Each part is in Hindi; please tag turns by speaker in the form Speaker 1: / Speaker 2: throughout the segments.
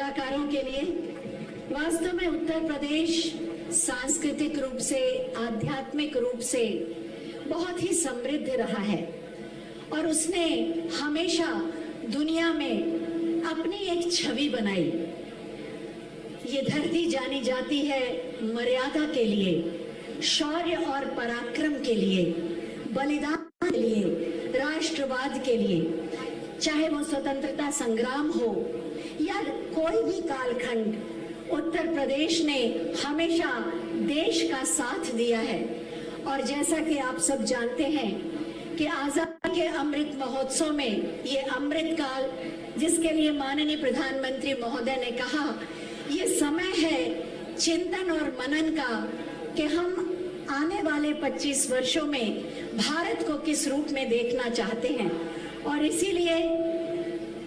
Speaker 1: कलाकारों के लिए। वास्तव में उत्तर प्रदेश सांस्कृतिक रूप से, आध्यात्मिक रूप से बहुत ही समृद्ध रहा है और उसने हमेशा दुनिया में अपनी एक छवि बनाई। ये धरती जानी जाती है मर्यादा के लिए, शौर्य और पराक्रम के लिए, बलिदान के लिए, राष्ट्रवाद के लिए। चाहे वो स्वतंत्रता संग्राम हो या कोई भी कालखंड, उत्तर प्रदेश ने हमेशा देश का साथ दिया है। और जैसा कि आप सब जानते हैं कि आजादी के अमृत महोत्सव में ये अमृत काल, जिसके लिए माननीय प्रधानमंत्री महोदय ने कहा, ये समय है चिंतन और मनन का कि हम आने वाले 25 वर्षों में भारत को किस रूप में देखना चाहते हैं। और इसीलिए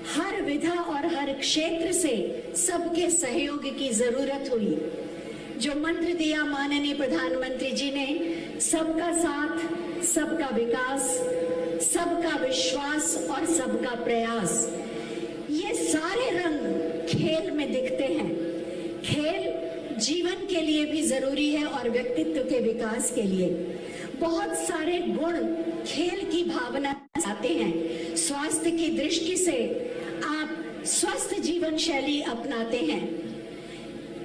Speaker 1: हर विधा और हर क्षेत्र से सबके सहयोग की जरूरत हुई। जो मंत्र दिया माननीय प्रधानमंत्री जी ने, सबका साथ, सबका विकास, सबका विश्वास और सबका प्रयास, ये सारे रंग खेल में दिखते हैं। खेल जीवन के लिए भी जरूरी है और व्यक्तित्व के विकास के लिए। बहुत सारे गुण खेल की भावना आते हैं। स्वास्थ्य की दृष्टि से आप स्वस्थ जीवन शैली अपनाते हैं।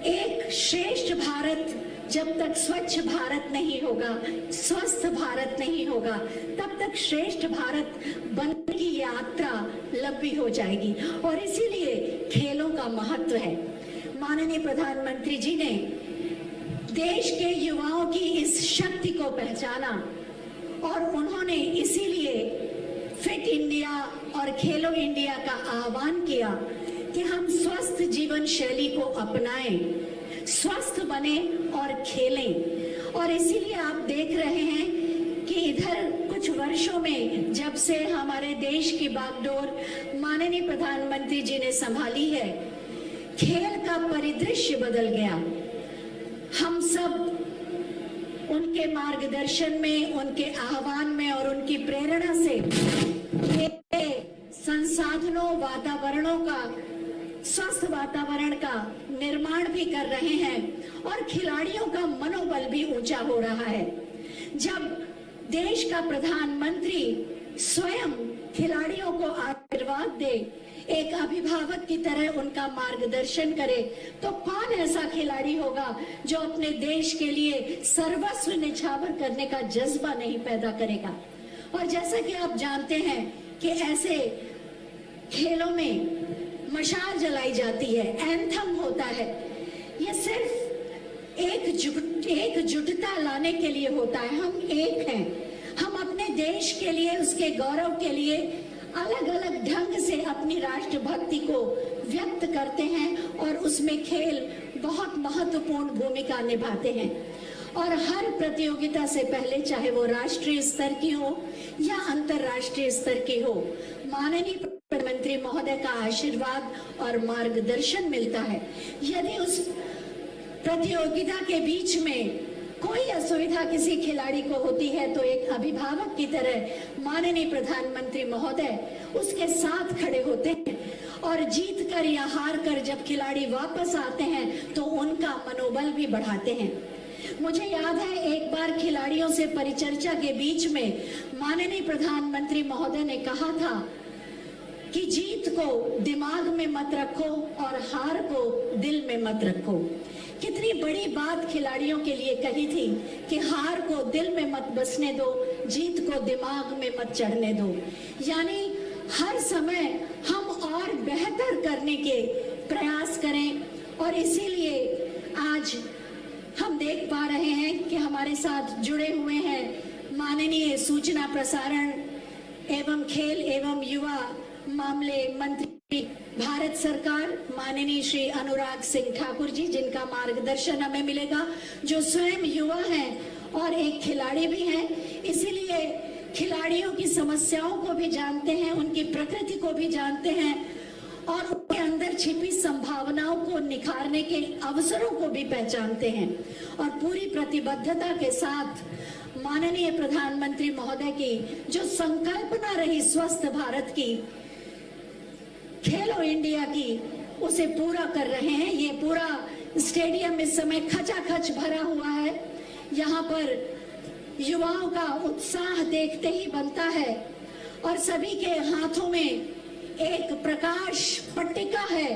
Speaker 1: एक श्रेष्ठ भारत जब तक स्वच्छ भारत नहीं होगा, स्वस्थ भारत नहीं होगा, तब तक श्रेष्ठ भारत बनने की यात्रा लंबी हो जाएगी। और इसीलिए खेलों का महत्व है। माननीय प्रधानमंत्री जी ने देश के युवाओं की इस शक्ति को पहचाना और उन्होंने इसीलिए फिट इंडिया और खेलो इंडिया का आह्वान किया कि हम स्वस्थ जीवन शैली को अपनाएं, स्वस्थ बने और खेलें। और इसीलिए आप देख रहे हैं कि इधर कुछ वर्षों में जब से हमारे देश की बागडोर माननीय प्रधानमंत्री जी ने संभाली है, खेल का परिदृश्य बदल गया। हम सब उनके मार्गदर्शन में, उनके आह्वान में और उनकी प्रेरणा से संसाधनों, वातावरणों का, स्वस्थ वातावरण का निर्माण भी कर रहे हैं और खिलाड़ियों का मनोबल भी ऊंचा हो रहा है। जब देश का प्रधानमंत्री स्वयं खिलाड़ियों को आशीर्वाद दे, एक अभिभावक की तरह उनका मार्गदर्शन करे, तो कौन ऐसा खिलाड़ी होगा जो अपने देश के लिए सर्वस्व निछावर करने का जज्बा नहीं पैदा करेगा। और जैसा कि आप जानते हैं कि ऐसे खेलों में मशाल जलाई जाती है, एंथम होता है। ये सिर्फ एकजुटता लाने के लिए होता है। हम एक हैं, हम अपने देश के लिए, उसके गौरव के लिए अलग अलग ढंग से अपनी राष्ट्रभक्ति को व्यक्त करते हैं और उसमें खेल बहुत महत्वपूर्ण भूमिका निभाते हैं। और हर प्रतियोगिता से पहले, चाहे वो राष्ट्रीय स्तर की हो या अंतर्राष्ट्रीय स्तर की हो, माननीय प्रधानमंत्री महोदय का आशीर्वाद और मार्गदर्शन मिलता है। यदि उस प्रतियोगिता के बीच में कोई असुविधा किसी खिलाड़ी को होती है, तो एक अभिभावक की तरह माननीय प्रधानमंत्री महोदय उसके साथ खड़े होते हैं और जीत कर या हार कर जब खिलाड़ी वापस आते हैं तो उनका मनोबल भी बढ़ाते हैं। मुझे याद है एक बार खिलाड़ियों से परिचर्चा के बीच में माननीय प्रधानमंत्री महोदय ने कहा था कि जीत को दिमाग में मत रखो और हार को दिल में मत रखो। कितनी बड़ी बात खिलाड़ियों के लिए कही थी कि हार को दिल में मत बसने दो, जीत को दिमाग में मत चढ़ने दो। यानी हर समय हम और बेहतर करने के प्रयास करें। और इसीलिए आज हम देख पा रहे हैं कि हमारे साथ जुड़े हुए हैं माननीय सूचना प्रसारण एवं खेल एवं युवा मामले मंत्री भारत सरकार माननीय श्री अनुराग सिंह ठाकुर जी, जिनका मार्गदर्शन हमें मिलेगा, जो स्वयं युवा हैं और एक खिलाड़ी भी हैं। इसीलिए खिलाड़ियों की समस्याओं को भी जानते हैं, उनकी प्रकृति को भी जानते हैं और उनके अंदर छिपी संभावनाओं को निखारने के अवसरों को भी पहचानते हैं। और पूरी प्रतिबद्धता के साथ माननीय प्रधानमंत्री महोदय की जो संकल्पना रही स्वस्थ भारत की, खेलो इंडिया की, उसे पूरा कर रहे हैं। ये पूरा स्टेडियम इस समय खचाखच भरा हुआ है। यहाँ पर युवाओं का उत्साह देखते ही बनता है और सभी के हाथों में एक प्रकाश पट्टिका है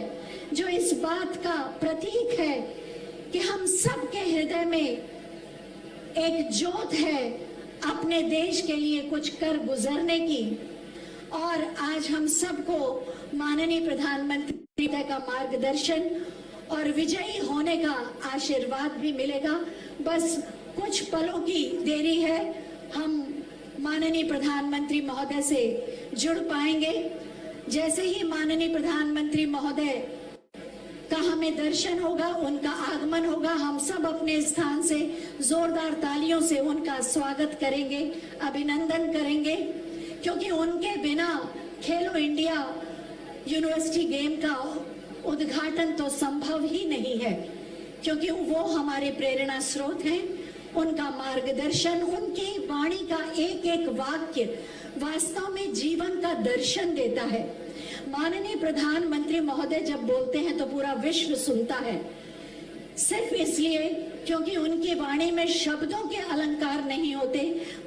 Speaker 1: जो इस बात का प्रतीक है कि हम सबके हृदय में एक जोत है अपने देश के लिए कुछ कर गुजरने की। और आज हम सबको माननीय प्रधानमंत्री का मार्गदर्शन और विजयी होने का आशीर्वाद भी मिलेगा। बस कुछ पलों की देरी है, हम माननीय प्रधानमंत्री महोदय से जुड़ पाएंगे। जैसे ही माननीय प्रधानमंत्री महोदय का हमें दर्शन होगा, उनका आगमन होगा, हम सब अपने स्थान से जोरदार तालियों से उनका स्वागत करेंगे, अभिनंदन करेंगे, क्योंकि उनके बिना खेलो इंडिया यूनिवर्सिटी गेम का उद्घाटन तो संभव ही नहीं है, क्योंकि वो हमारे प्रेरणा स्रोत हैं। उनका मार्गदर्शन, उनकी वाणी का एक एक वाक्य वास्तव में जीवन का दर्शन देता है। माननीय प्रधानमंत्री महोदय जब बोलते हैं तो पूरा विश्व सुनता है, सिर्फ इसलिए क्योंकि उनकी वाणी में शब्दों के अलंकार नहीं होते,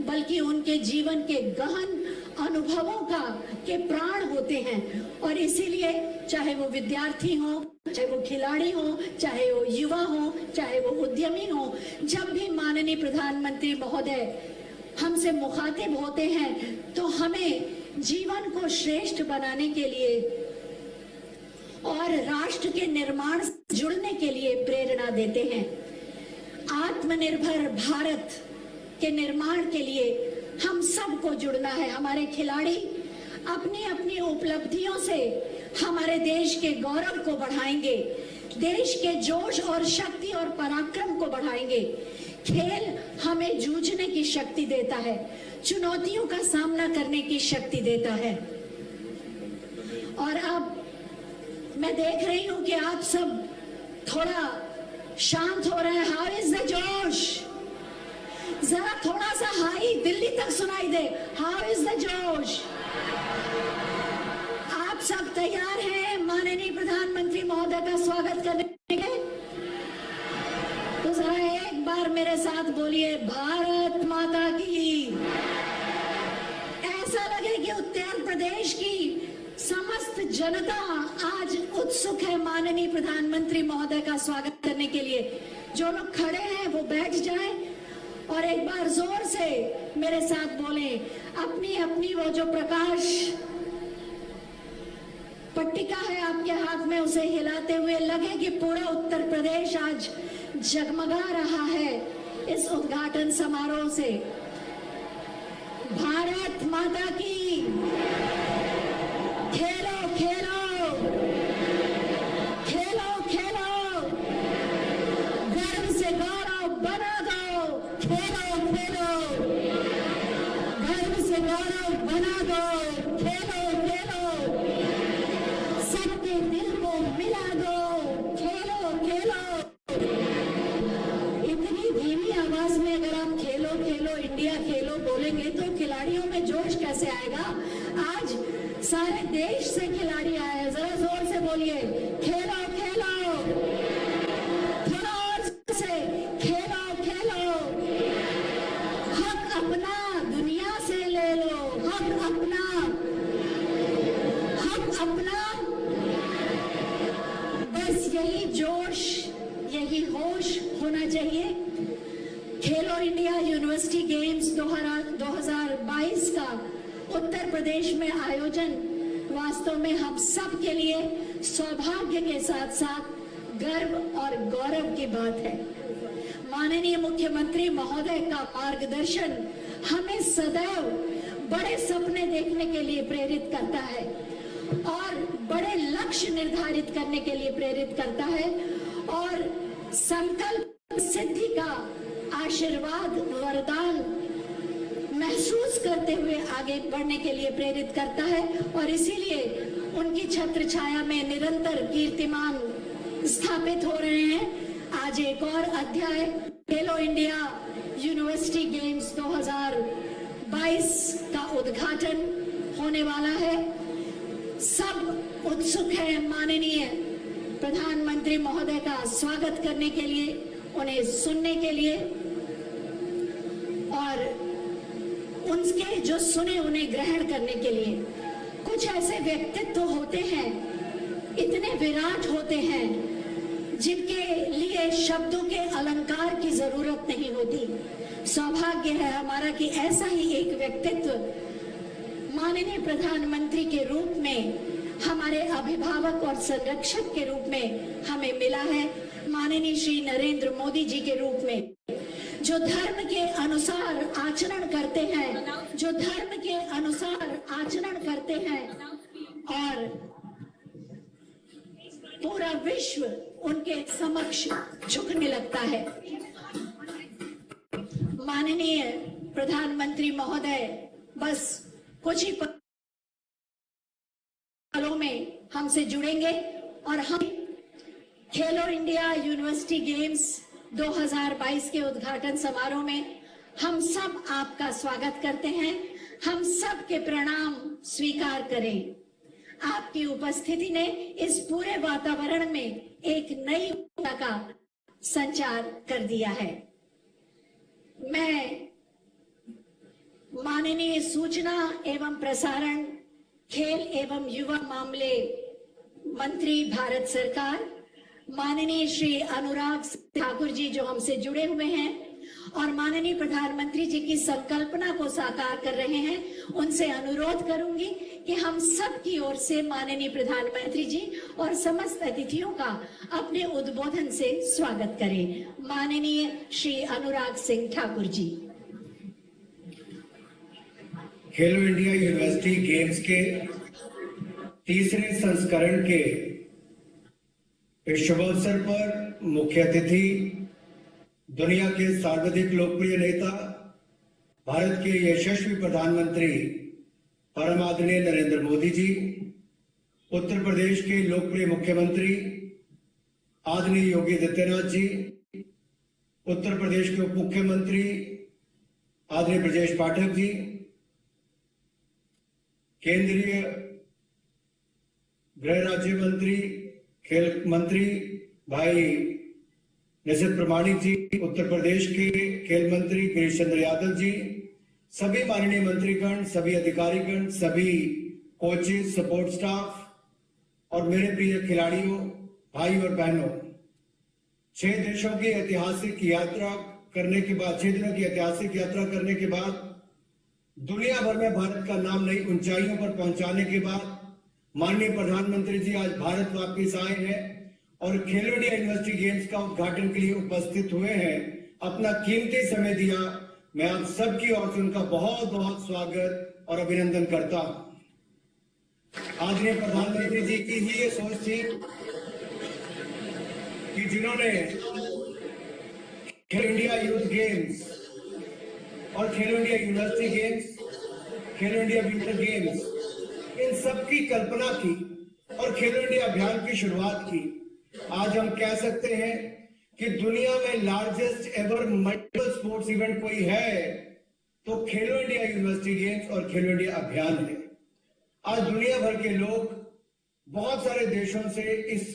Speaker 1: बल्कि उनके जीवन के गहन अनुभवों के प्राण होते हैं। और इसीलिए चाहे वो विद्यार्थी हो, चाहे वो खिलाड़ी हो, चाहे वो युवा हो, चाहे वो उद्यमी हो, जब भी माननीय प्रधानमंत्री महोदय हमसे मुखातिब होते हैं तो हमें जीवन को श्रेष्ठ बनाने के लिए और राष्ट्र के निर्माण से जुड़ने के लिए प्रेरणा देते हैं। आत्मनिर्भर भारत के निर्माण के लिए हम सबको जुड़ना है। हमारे खिलाड़ी अपनी अपनी उपलब्धियों से हमारे देश के गौरव को बढ़ाएंगे, देश के जोश और शक्ति और पराक्रम को बढ़ाएंगे। खेल हमें जूझने की शक्ति देता है, चुनौतियों का सामना करने की शक्ति देता है। और अब मैं देख रही हूं कि आप सब थोड़ा शांत हो रहे हैं। हाउ इज द जोश? जरा थोड़ा सा हाई दिल्ली तक सुनाई दे। हाउ इज द जोश? आप सब तैयार हैं माननीय प्रधानमंत्री महोदय का स्वागत करने के? तो जरा एक बार मेरे साथ बोलिए, भारत माता की। ऐसा लगे कि उत्तर प्रदेश की समस्त जनता आज उत्सुक है माननीय प्रधानमंत्री महोदय का स्वागत करने के लिए। जो लोग खड़े हैं वो बैठ जाएं और एक बार जोर से मेरे साथ बोलें, अपनी अपनी वो जो प्रकाश पट्टिका है आपके हाथ में, उसे हिलाते हुए लगे कि पूरा उत्तर प्रदेश आज जगमगा रहा है इस उद्घाटन समारोह से। भारत माता की। खेलो खेलो, खेलो खेलो, गर्व से गौरव बना दो। खेलो खेलो, गर्व से गौरव बना दो। खेलो खेलो, सबके दिल को मिला दो। खेलो खेलो। इतनी धीमी आवाज में अगर आप खेलो खेलो इंडिया खेलो बोलेंगे तो खिलाड़ियों में जोश कैसे आएगा? आज सारे देश से खिलाड़ी आए हैं, जरा जोर से बोलिए, खेलो खेलो। थोड़ा और से, खेलो खेलो। हक अपना दुनिया से ले लो, हक अपना, हक अपना। बस यही जोश, यही होश होना चाहिए। खेलो इंडिया यूनिवर्सिटी गेम्स 2022 का उत्तर प्रदेश में आयोजन वास्तव में हम सब के लिए सौभाग्य के साथ साथ गर्व और गौरव की बात है। माननीय मुख्यमंत्री महोदय का मार्गदर्शन हमें सदैव बड़े सपने देखने के लिए प्रेरित करता है और बड़े लक्ष्य निर्धारित करने के लिए प्रेरित करता है और संकल्प सिद्धि का आशीर्वाद, वरदान महसूस करते हुए आगे बढ़ने के लिए प्रेरित करता है। और इसीलिए उनकी छत्र छाया में निरंतर कीर्तिमान स्थापित हो रहे हैं। आज एक और अध्याय खेलो इंडिया यूनिवर्सिटी गेम्स 2022 का उद्घाटन होने वाला है। सब उत्सुक हैं माननीय प्रधानमंत्री महोदय का स्वागत करने के लिए, उन्हें सुनने के लिए और उनके जो सुने उन्हें ग्रहण करने के लिए। कुछ ऐसे व्यक्तित्व होते हैं, इतने विराट होते हैं, जिनके लिए शब्दों के अलंकार की जरूरत नहीं होती। सौभाग्य है हमारा कि ऐसा ही एक व्यक्तित्व माननीय प्रधानमंत्री के रूप में, हमारे अभिभावक और संरक्षक के रूप में हमें मिला है, माननीय श्री नरेंद्र मोदी जी के रूप में, जो धर्म के अनुसार आचरण करते हैं, जो धर्म के अनुसार आचरण करते हैं और पूरा विश्व उनके समक्ष झुकने लगता है। माननीय प्रधानमंत्री महोदय बस कुछ ही पलों में हमसे जुड़ेंगे और हम खेलो इंडिया यूनिवर्सिटी गेम्स 2022 के उद्घाटन समारोह में हम सब आपका स्वागत करते हैं। हम सब के प्रणाम स्वीकार करें। आपकी उपस्थिति ने इस पूरे वातावरण में एक नई ऊर्जा का संचार कर दिया है। मैं माननीय सूचना एवं प्रसारण, खेल एवं युवा मामले मंत्री भारत सरकार, माननीय श्री अनुराग ठाकुर जी जो हमसे जुड़े हुए हैं और माननीय प्रधानमंत्री जी की संकल्पना को साकार कर रहे हैं, उनसे अनुरोध करूंगी कि हम सब की ओर से माननीय प्रधानमंत्री जी और समस्त अतिथियों का अपने उद्बोधन से स्वागत करें। माननीय श्री अनुराग सिंह ठाकुर जी।
Speaker 2: खेलो इंडिया यूनिवर्सिटी गेम्स के तीसरे संस्करण के इस शुभ अवसर पर मुख्य अतिथि, दुनिया के सर्वाधिक लोकप्रिय नेता, भारत के यशस्वी प्रधानमंत्री परम आदरणीय नरेंद्र मोदी जी, उत्तर प्रदेश के लोकप्रिय मुख्यमंत्री आदरणीय योगी आदित्यनाथ जी, उत्तर प्रदेश के उप मुख्यमंत्री आदरणीय ब्रजेश पाठक जी, केंद्रीय गृह राज्य मंत्री, खेल मंत्री भाई निशित प्रमाणिक जी, उत्तर प्रदेश के खेल मंत्री गिरीश चंद्र यादव जी, सभी माननीय मंत्रीगण, सभी अधिकारीगण, सभी कोचेस, सपोर्ट स्टाफ और मेरे प्रिय खिलाड़ियों, भाई और बहनों, 6 देशों की ऐतिहासिक यात्रा करने के बाद, 6 दिनों की ऐतिहासिक यात्रा करने के बाद, दुनिया भर में भारत का नाम नई ऊंचाइयों पर पहुंचाने के बाद माननीय प्रधानमंत्री जी आज भारत वापस आए हैं और खेलो इंडिया यूनिवर्सिटी गेम्स का उद्घाटन के लिए उपस्थित हुए हैं, अपना कीमती समय दिया। मैं आप सबकी ओर से उनका बहुत बहुत स्वागत और अभिनंदन करता हूं। आदरणीय प्रधानमंत्री जी की ही ये सोच थी कि जिन्होंने खेलो इंडिया यूथ गेम्स और खेलो इंडिया यूनिवर्सिटी गेम्स, खेलो इंडिया विंटर गेम्स, इन सब की कल्पना की और खेलो इंडिया अभियान की शुरुआत की। आज हम कह सकते हैं कि दुनिया में largest ever multiple sports event कोई है तो खेलो इंडिया यूनिवर्सिटी गेम्स और खेलो इंडिया अभियान है। आज दुनिया भर के लोग बहुत सारे देशों से इस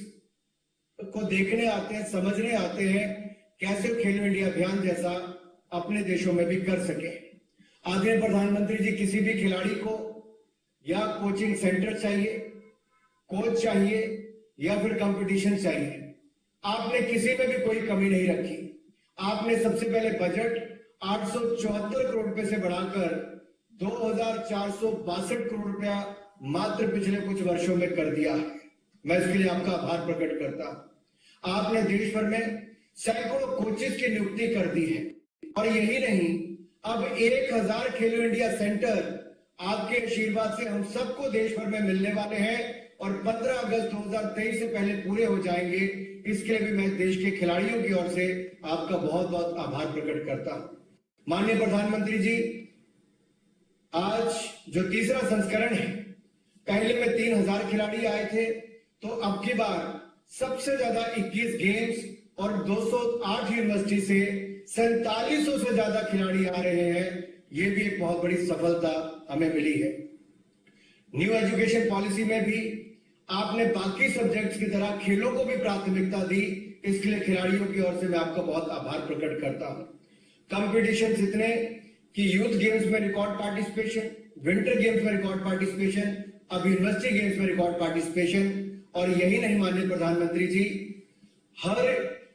Speaker 2: को देखने आते हैं, समझने आते हैं कैसे खेलो इंडिया अभियान जैसा अपने देशों में भी कर सके। आदरणीय प्रधानमंत्री जी, किसी भी खिलाड़ी को या कोचिंग सेंटर चाहिए, कोच चाहिए या फिर कंपटीशन चाहिए, आपने किसी में भी कोई कमी नहीं रखी। आपने सबसे पहले बजट 874 करोड़ रुपए से बढ़ाकर 2462 करोड़ रुपया मात्र पिछले कुछ वर्षों में कर दिया है। मैं इसके लिए आपका आभार प्रकट करता हूं। आपने देश भर में सैकड़ों कोचेस की नियुक्ति कर दी है और यही नहीं, अब 1000 खेलो इंडिया सेंटर आपके आशीर्वाद से हम सबको देश भर में मिलने वाले हैं और 15 अगस्त 2023 से पहले पूरे हो जाएंगे। इसके लिए भी मैं देश के खिलाड़ियों की ओर से आपका बहुत बहुत आभार प्रकट करता हूं। माननीय प्रधानमंत्री जी, आज जो तीसरा संस्करण है, पहले में 3000 खिलाड़ी आए थे, तो अब की बार सबसे ज्यादा 21 गेम्स और 208 यूनिवर्सिटी से 4700 से ज्यादा खिलाड़ी आ रहे हैं। ये भी एक बहुत बड़ी सफलता हमें मिली है। न्यू एजुकेशन पॉलिसी में भी आपने बाकी सब्जेक्ट्स की तरह खेलों को भी प्राथमिकता दी, इसके लिए खिलाड़ियों की ओर से मैं आपका बहुत आभार प्रकट करता हूं। कंपटीशंस इतने कि यूथ गेम्स में रिकॉर्ड पार्टिसिपेशन, विंटर गेम्स में रिकॉर्ड पार्टिसिपेशन, अब यूनिवर्सिटी गेम्स में रिकॉर्ड पार्टिसिपेशन, और यही नहीं माननीय प्रधानमंत्री जी, हर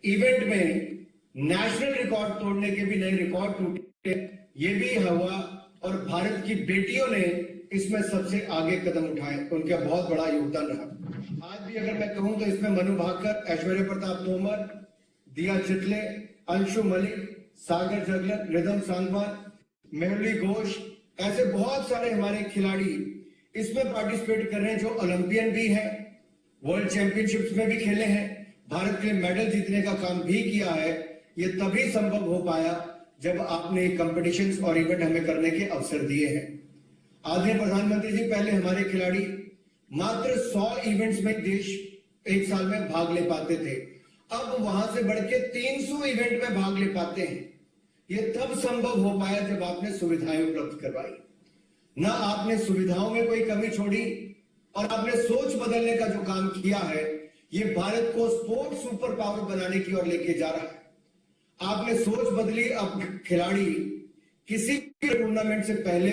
Speaker 2: इवेंट में नेशनल रिकॉर्ड तोड़ने के भी नए रिकॉर्ड टूटे, ये भी हुआ, और भारत की बेटियों ने इसमें सबसे आगे कदम उठाए, उनका बहुत बड़ा योगदान रहा। आज भी अगर मैं कहूं तो इसमें मनु भाकर, ऐश्वर्य प्रताप तोमर, दिया चितले, अंशु मलिक, सागर जगलर, रिदम सांगवान, मेहुली घोष, ऐसे बहुत सारे हमारे खिलाड़ी इसमें पार्टिसिपेट कर रहे हैं जो ओलंपियन भी हैं, वर्ल्ड चैंपियनशिप्स में भी खेले हैं, भारत के लिए मेडल जीतने का काम भी किया है। ये तभी संभव हो पाया जब आपने कंपटीशंस और इवेंट हमें करने के अवसर दिए हैं। आदरणीय प्रधानमंत्री जी, पहले हमारे खिलाड़ी मात्र 100 इवेंट्स में देश एक साल में भाग ले पाते थे, अब वहां से बढ़ के 300 इवेंट में भाग ले पाते हैं। ये तब संभव हो पाया जब आपने सुविधाएं उपलब्ध करवाई। ना आपने सुविधाओं में कोई कमी छोड़ी, और आपने सोच बदलने का जो काम किया है, ये भारत को स्पोर्ट्स सुपर पावर बनाने की ओर लेके जा रहा है। आपने सोच बदली, अब खिलाड़ी किसी भी टूर्नामेंट से पहले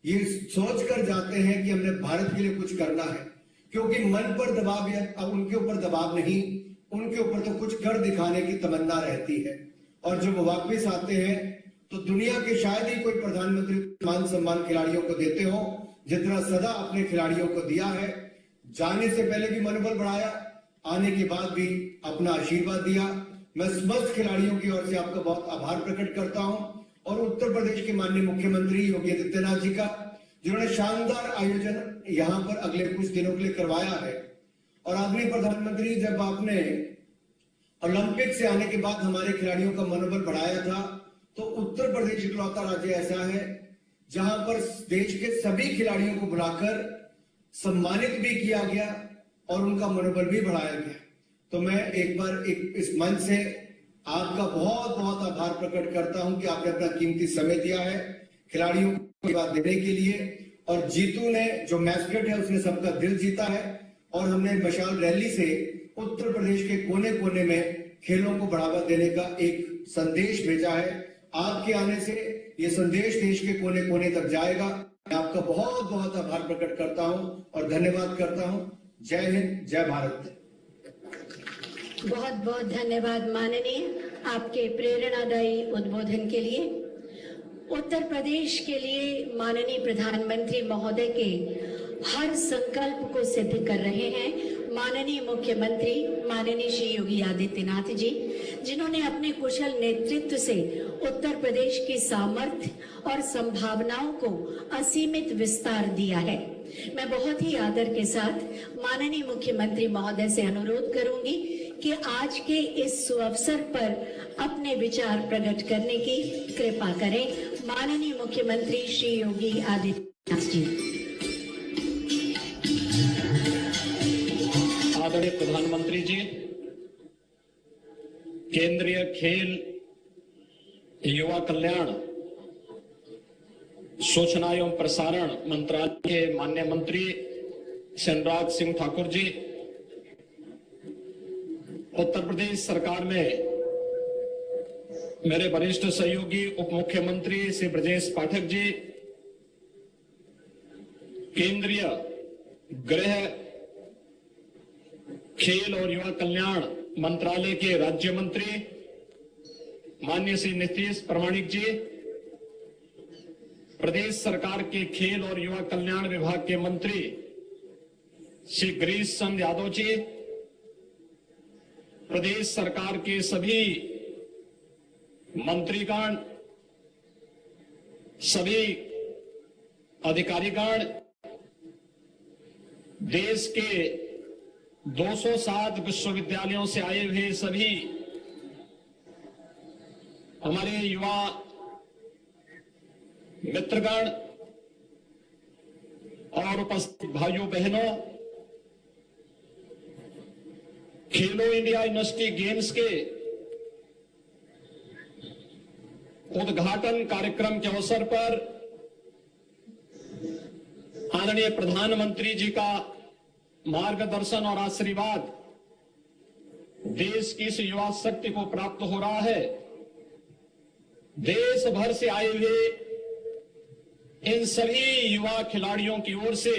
Speaker 2: ये सोच कर जाते हैं कि हमने भारत के लिए कुछ करना है, क्योंकि मन पर दबाव है, अब उनके ऊपर दबाव नहीं, उनके ऊपर तो कुछ कर दिखाने की तमन्ना रहती है। और जब वो वापस आते हैं तो दुनिया के शायद ही कोई प्रधानमंत्री मान सम्मान खिलाड़ियों को देते हो जितना सदा अपने खिलाड़ियों को दिया है। जाने से पहले भी मनोबल बढ़ाया, आने के बाद भी अपना आशीर्वाद दिया। मैं समस्त खिलाड़ियों की ओर से आपका बहुत आभार प्रकट करता हूं, और उत्तर प्रदेश के माननीय मुख्यमंत्री योगी आदित्यनाथ जी का, जिन्होंने शानदार आयोजन यहां पर अगले कुछ दिनों के लिए करवाया है। और आदरणीय प्रधानमंत्री, जब आपने ओलंपिक से आने के बाद हमारे खिलाड़ियों का मनोबल बढ़ाया था, तो उत्तर प्रदेश इकलौता राज्य ऐसा है जहां पर देश के सभी खिलाड़ियों को बुलाकर सम्मानित भी किया गया और उनका मनोबल भी बढ़ाया गया। तो मैं एक बार इस मंच से आपका बहुत बहुत आभार प्रकट करता हूं कि आपने अपना कीमती समय दिया है खिलाड़ियों को बात देने के लिए। और जीतू ने जो मैस्कट है उसने सबका दिल जीता है, और हमने मशाल रैली से उत्तर प्रदेश के कोने कोने में खेलों को बढ़ावा देने का एक संदेश भेजा है। आपके आने से ये संदेश देश के कोने कोने तक जाएगा। मैं आपका बहुत बहुत आभार प्रकट करता हूं और धन्यवाद करता हूं। जय हिंद, जय भारत।
Speaker 1: बहुत बहुत धन्यवाद माननीय, आपके प्रेरणादायी उद्बोधन के लिए। उत्तर प्रदेश के लिए माननीय प्रधानमंत्री महोदय के हर संकल्प को सिद्ध कर रहे हैं माननीय मुख्यमंत्री माननीय श्री योगी आदित्यनाथ जी, जिन्होंने अपने कुशल नेतृत्व से उत्तर प्रदेश की सामर्थ्य और संभावनाओं को असीमित विस्तार दिया है। मैं बहुत ही आदर के साथ माननीय मुख्यमंत्री महोदय से अनुरोध करूंगी कि आज के इस सुअवसर पर अपने विचार प्रकट करने की कृपा करें। माननीय मुख्यमंत्री श्री योगी आदित्यनाथ जी।
Speaker 3: आदरणीय प्रधानमंत्री जी, केंद्रीय खेल युवा कल्याण सूचना एवं प्रसारण मंत्रालय के माननीय मंत्री अनुराग सिंह ठाकुर जी, उत्तर प्रदेश सरकार में मेरे वरिष्ठ सहयोगी उप मुख्यमंत्री श्री ब्रजेश पाठक जी, केंद्रीय गृह खेल और युवा कल्याण मंत्रालय के राज्य मंत्री माननीय श्री नीतीश प्रामाणिक जी, प्रदेश सरकार के खेल और युवा कल्याण विभाग के मंत्री श्री गिरीश चंद्र यादव जी, प्रदेश सरकार के सभी मंत्रीगण, सभी अधिकारीगण, देश के 207 विश्वविद्यालयों से आए हुए सभी हमारे युवा मित्रगण और उपस्थित भाइयों बहनों, खेलो इंडिया यूनिवर्सिटी गेम्स के उद्घाटन कार्यक्रम के अवसर पर आदरणीय प्रधानमंत्री जी का मार्गदर्शन और आशीर्वाद देश की इस युवा शक्ति को प्राप्त हो रहा है। देश भर से आए हुए इन सभी युवा खिलाड़ियों की ओर से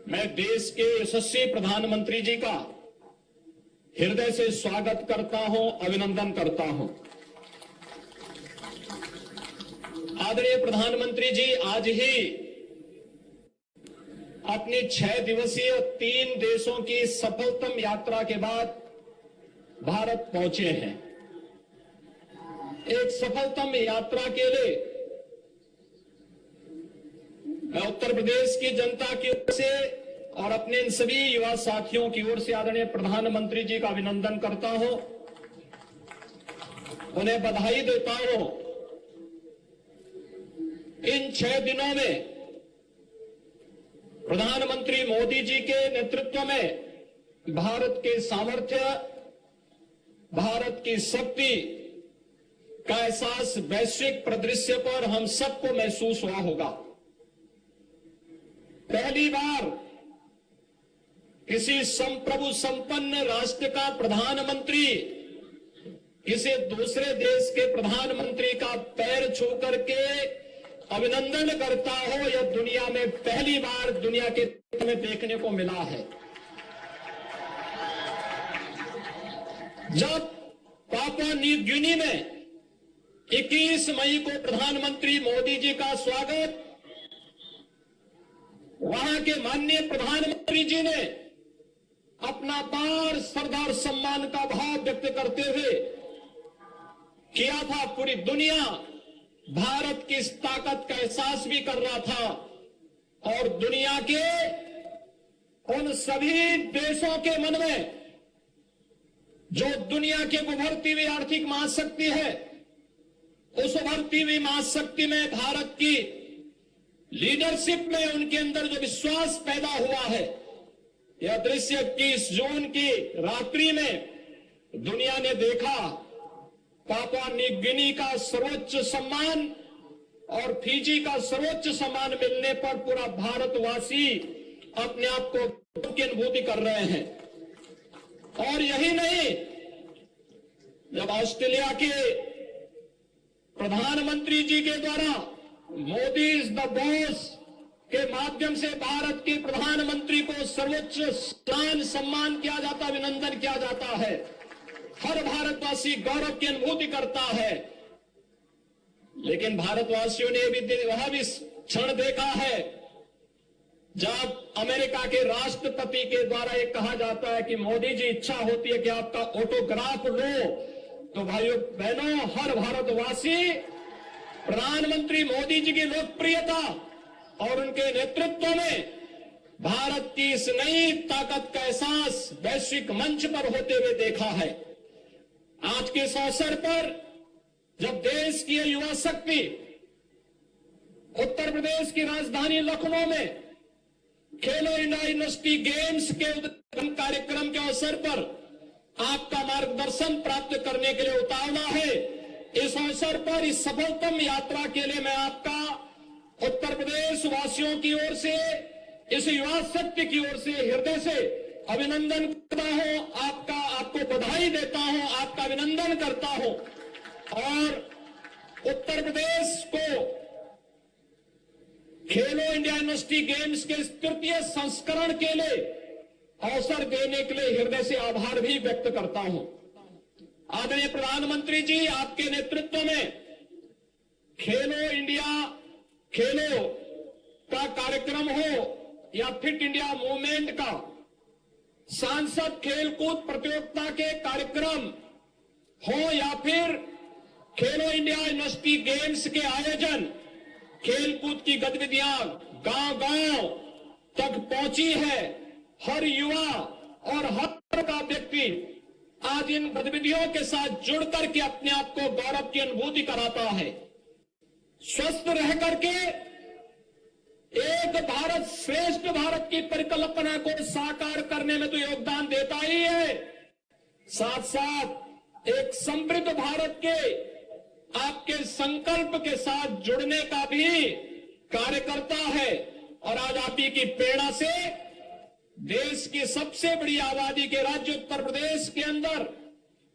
Speaker 3: मैं देश के यशस्वी प्रधानमंत्री जी का हृदय से स्वागत करता हूं, अभिनंदन करता हूं। आदरणीय प्रधानमंत्री जी आज ही अपनी 6 दिवसीय 3 देशों की सफलतम यात्रा के बाद भारत पहुंचे हैं। एक सफलतम यात्रा के लिए मैं उत्तर प्रदेश की जनता की ओर से और अपने इन सभी युवा साथियों की ओर से आदरणीय प्रधानमंत्री जी का अभिनंदन करता हूं, उन्हें बधाई देता हूं। इन 6 दिनों में प्रधानमंत्री मोदी जी के नेतृत्व में भारत के सामर्थ्य, भारत की शक्ति का एहसास वैश्विक परिदृश्य पर हम सबको महसूस हुआ होगा। पहली बार किसी संप्रभु संपन्न राष्ट्र का प्रधानमंत्री किसी दूसरे देश के प्रधानमंत्री का पैर छू करके अभिनंदन करता हो, यह दुनिया में पहली बार दुनिया के में देखने को मिला है। जब पापुआ न्यू गिनी में 21 मई को प्रधानमंत्री मोदी जी का स्वागत वहां के माननीय प्रधानमंत्री जी ने अपना पार श्रद्धा और सम्मान का भाव व्यक्त करते हुए किया था, पूरी दुनिया भारत की इस ताकत का एहसास भी कर रहा था और दुनिया के उन सभी देशों के मन में जो दुनिया की उभरती हुई आर्थिक महाशक्ति है, उस उभरती हुई महाशक्ति में भारत की लीडरशिप में उनके अंदर जो विश्वास पैदा हुआ है, यह दृश्य 21 जून की रात्रि में दुनिया ने देखा। पापुआ न्यू गिनी का सर्वोच्च सम्मान और फिजी का सर्वोच्च सम्मान मिलने पर पूरा भारतवासी अपने आप को की अनुभूति कर रहे हैं। और यही नहीं, जब ऑस्ट्रेलिया के प्रधानमंत्री जी के द्वारा मोदी इज द बॉस के माध्यम से भारत के प्रधानमंत्री को सर्वोच्च सम्मान किया जाता, अभिनंदन किया जाता है, हर भारतवासी गौरव की अनुभूति करता है। लेकिन भारतवासियों ने भी वह भी क्षण देखा है जब अमेरिका के राष्ट्रपति के द्वारा ये कहा जाता है कि मोदी जी इच्छा होती है कि आपका ऑटोग्राफ लो, तो भाइयों बहनों हर भारतवासी प्रधानमंत्री मोदी जी की लोकप्रियता और उनके नेतृत्व में भारत की इस नई ताकत का एहसास वैश्विक मंच पर होते हुए देखा है। आज के इस अवसर पर जब देश की युवा शक्ति उत्तर प्रदेश की राजधानी लखनऊ में खेलो इंडिया यूनिवर्सिटी गेम्स के उद्घाटन कार्यक्रम के अवसर पर आपका मार्गदर्शन प्राप्त करने के लिए उतावला है, इस अवसर पर इस सफलतम यात्रा के लिए मैं आपका उत्तर प्रदेश वासियों की ओर से, इस युवा शक्ति की ओर से हृदय से अभिनंदन करता हूं, आपको बधाई देता हूं, आपका अभिनंदन करता हूं और उत्तर प्रदेश को खेलो इंडिया यूनिवर्सिटी गेम्स के तृतीय संस्करण के लिए अवसर देने के लिए हृदय से आभार भी व्यक्त करता हूं। आदरणीय प्रधानमंत्री जी, आपके नेतृत्व में खेलो इंडिया खेलो का कार्यक्रम हो या फिट इंडिया मूवमेंट का सांसद खेलकूद प्रतियोगिता के कार्यक्रम हो या फिर खेलो इंडिया यूनिवर्सिटी गेम्स के आयोजन, खेलकूद की गतिविधियां गांव-गांव तक पहुंची है। हर युवा और हर का व्यक्ति आज इन गतिविधियों के साथ जुड़ करके अपने आप को गौरव की अनुभूति कराता है। स्वस्थ रह करके एक भारत श्रेष्ठ भारत की परिकल्पना को साकार करने में तो योगदान देता ही है, साथ साथ एक समृद्ध भारत के आपके संकल्प के साथ जुड़ने का भी कार्य करता है। और आज आप ही की प्रेरणा से देश की सबसे बड़ी आबादी के राज्य उत्तर प्रदेश के अंदर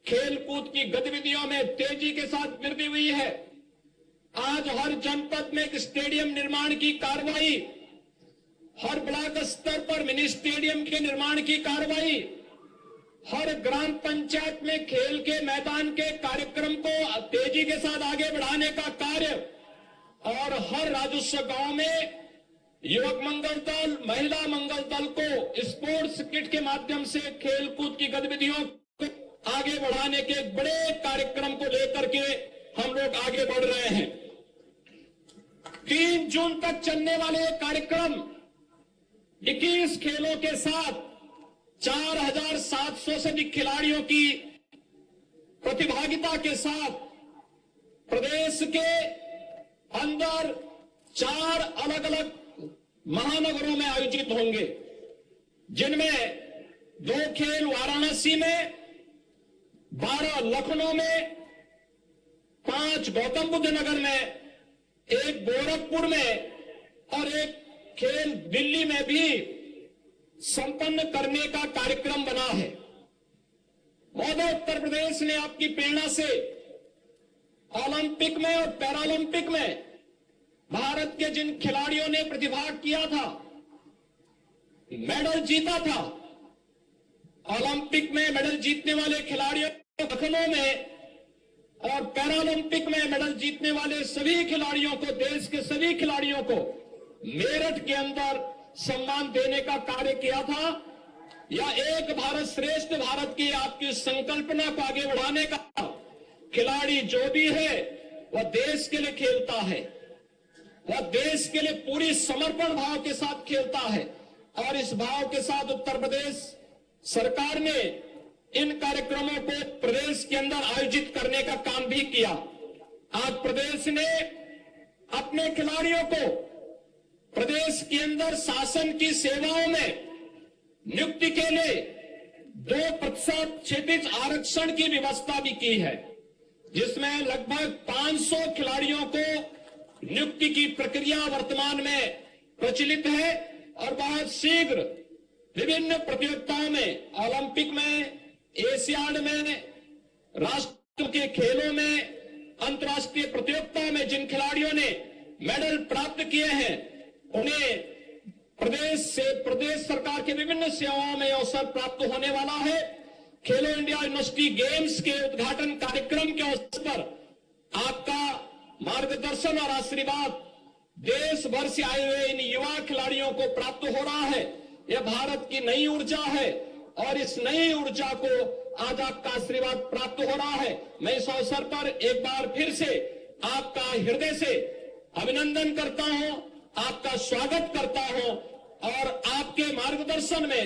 Speaker 3: खेलकूद की गतिविधियों में तेजी के साथ वृद्धि हुई है। आज हर जनपद में एक स्टेडियम निर्माण की कार्रवाई, हर ब्लॉक स्तर पर मिनी स्टेडियम के निर्माण की कार्रवाई, हर ग्राम पंचायत में खेल के मैदान के कार्यक्रम को तेजी के साथ आगे बढ़ाने का कार्य और हर राजस्व गांव में युवक मंगल दल, महिला मंगल दल को स्पोर्ट्स किट के माध्यम से खेलकूद की गतिविधियों को आगे बढ़ाने के एक बड़े कार्यक्रम को लेकर के हम लोग आगे बढ़ रहे हैं। 3 जून तक चलने वाले कार्यक्रम 21 खेलों के साथ 4,700 से अधिक खिलाड़ियों की प्रतिभागिता के साथ प्रदेश के अंदर 4 अलग अलग महानगरों में आयोजित होंगे, जिनमें 2 खेल वाराणसी में, 12 लखनऊ में, 5 गौतम बुद्ध नगर में, 1 गोरखपुर में और 1 खेल दिल्ली में भी संपन्न करने का कार्यक्रम बना है। महोदय, उत्तर प्रदेश ने आपकी प्रेरणा से ओलंपिक में और पैरालंपिक में भारत के जिन खिलाड़ियों ने प्रतिभाग किया था, मेडल जीता था, ओलंपिक में मेडल जीतने वाले खिलाड़ियों लखनऊ में और पैरालंपिक में मेडल जीतने वाले सभी खिलाड़ियों को, देश के सभी खिलाड़ियों को मेरठ के अंदर सम्मान देने का कार्य किया था। या एक भारत श्रेष्ठ भारत की आपकी संकल्पना को आगे बढ़ाने का, खिलाड़ी जो भी है वह देश के लिए खेलता है, वह देश के लिए पूरी समर्पण भाव के साथ खेलता है और इस भाव के साथ उत्तर प्रदेश सरकार ने इन कार्यक्रमों को प्रदेश के अंदर आयोजित करने का काम भी किया। आज प्रदेश ने अपने खिलाड़ियों को प्रदेश के अंदर शासन की सेवाओं में नियुक्ति के लिए 2% क्षैतिज आरक्षण की व्यवस्था भी की है, जिसमें लगभग 500 खिलाड़ियों को नियुक्ति की प्रक्रिया वर्तमान में प्रचलित है और बहुत शीघ्र विभिन्न प्रतियोगिताओं में, ओलंपिक में, एशियाड में, राष्ट्र के खेलों में, अंतर्राष्ट्रीय प्रतियोगिताओं में जिन खिलाड़ियों ने मेडल प्राप्त किए हैं, उन्हें प्रदेश सरकार के विभिन्न सेवाओं में अवसर प्राप्त होने वाला है। खेलो इंडिया यूनिवर्सिटी गेम्स के उद्घाटन कार्यक्रम के अवसर पर आपका मार्गदर्शन और आशीर्वाद देश भर से आए हुए इन युवा खिलाड़ियों को प्राप्त हो रहा है। यह भारत की नई ऊर्जा है और इस नई ऊर्जा को आज आपका आशीर्वाद प्राप्त हो रहा है। मैं इस अवसर पर एक बार फिर से आपका हृदय से अभिनंदन करता हूं, आपका स्वागत करता हूं और आपके मार्गदर्शन में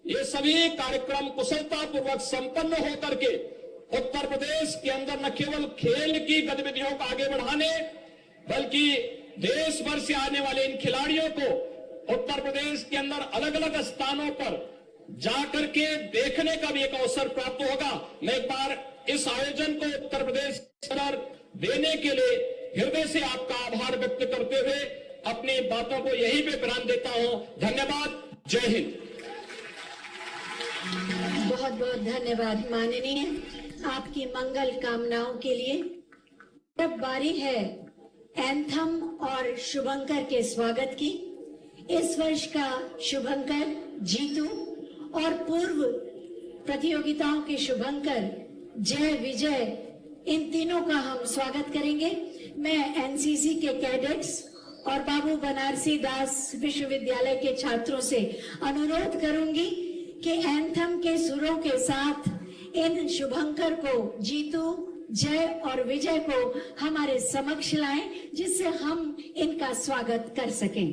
Speaker 3: ये सभी कार्यक्रम कुशलतापूर्वक संपन्न होकर के उत्तर प्रदेश के अंदर न केवल खेल की गतिविधियों को आगे बढ़ाने, बल्कि देश भर से आने वाले इन खिलाड़ियों को उत्तर प्रदेश के अंदर अलग अलग स्थानों पर जाकर के देखने का भी एक अवसर प्राप्त होगा। मैं एक बार इस आयोजन को उत्तर प्रदेश सरकार देने के लिए हृदय से आपका आभार व्यक्त करते हुए अपनी बातों को यहीं पे विराम देता हूं। धन्यवाद। जय हिंद।
Speaker 1: बहुत बहुत धन्यवाद माननीय, आपकी मंगल कामनाओं के लिए। अब बारी है एंथम और शुभंकर के स्वागत की। इस वर्ष का शुभंकर जीतू और पूर्व प्रतियोगिताओं के शुभंकर जय विजय, इन तीनों का हम स्वागत करेंगे। मैं एनसीसी के कैडेट्स और बाबू बनारसी दास विश्वविद्यालय के छात्रों से अनुरोध करूंगी कि एंथम के सुरों के साथ इन शुभंकर को, जीतू, जय और विजय को हमारे समक्ष लाएं, जिससे हम इनका स्वागत कर सकें।